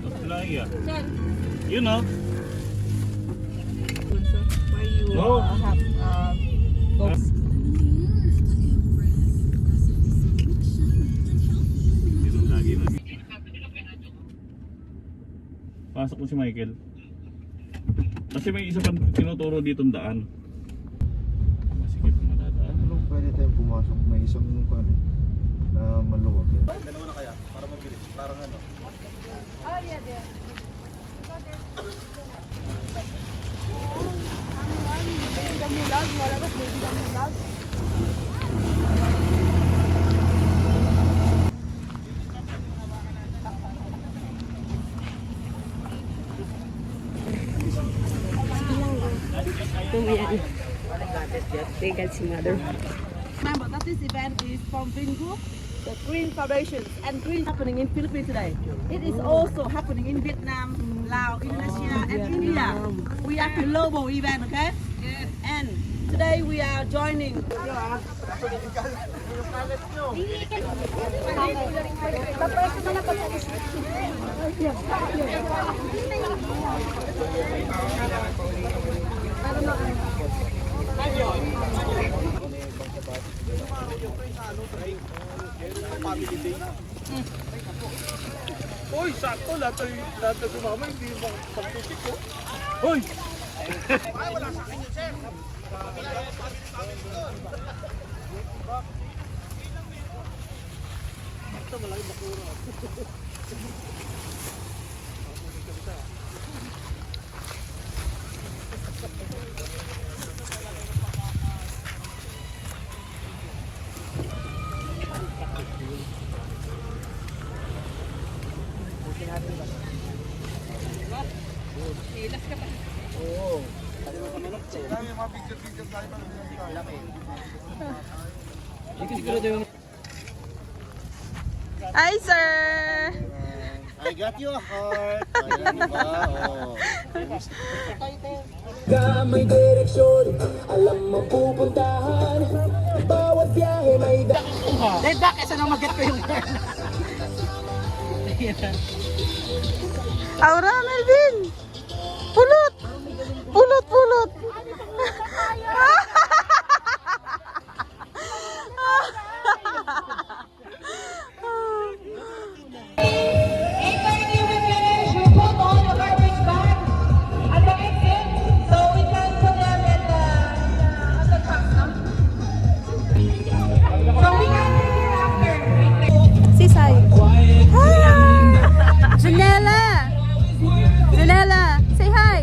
Australia. Sir, You know. why you No. have books? Dito lagi na. Pasok ko si Michael. Kasi may isa pang tinuturo ditong daan. Masikip na madadaan. Ano pwede tayong pumasok? May isang ano, na maluwag. Dalawa na kaya para mabilis. Parang ano. Oh, yeah, there. Remember that this event is from Green Group, the Green Foundations, and Green happening in Philippines today. It is also happening in Vietnam, Laos, Indonesia, and India. We are the global event, okay? And today we are joining. Uy, sakto lahat na sumama, hindi mo pagtusik ko. Uy! Ay, wala sa akin yun, sir. Ito malaki bakura. Hi, sir! I got your heart. Ayan ba? Oh. May direksyon, alam mo pupuntahan. Bawat biyahe may Deda, kesa nang mag-get ko yung Aura, Melvin! Pulot! Pulot, pulot! Sisay. Hi! Janela! Janela, say hi!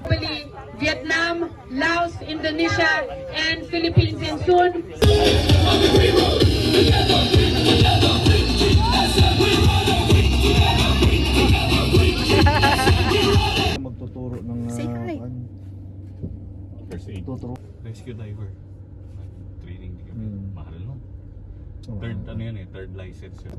Globally, Vietnam, Laos, Indonesia, and Philippines, and soon Magtuturo ng Say hi. First aid. tuturo. Rescue diver. Training din kami. Mahal no? Oo. Third ano yan eh, third license yun.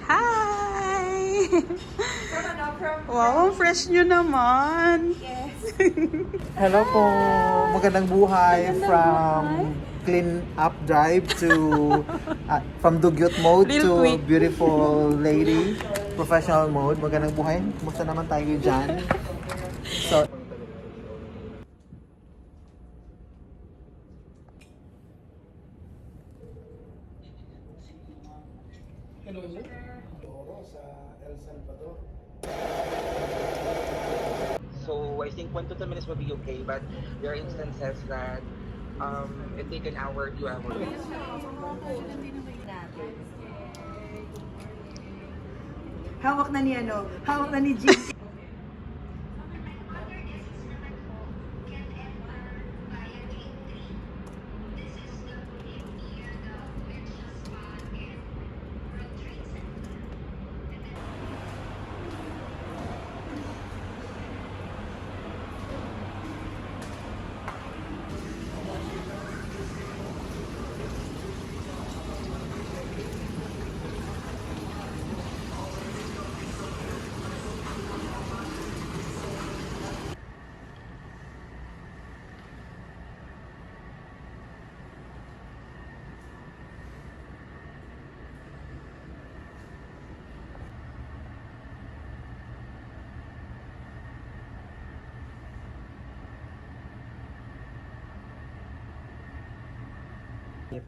Hi! Wow, ang fresh nyo naman. Hello po! Magandang buhay from clean up drive to from dugyot mode Real to quick. beautiful lady professional mode. Magandang buhay. Kumusta naman tayo dyan? So, So I think 1 to 2 minutes will be okay, but there are instances that it take an hour, 2 hours. Hawak na ni ano, hawak na ni Jim.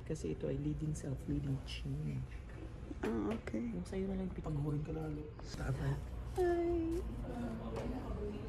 kasi ito ay leading self-leading chin. Ah, okay. Yung sa'yo na lang paghurin ka lalo. Tama. Hi.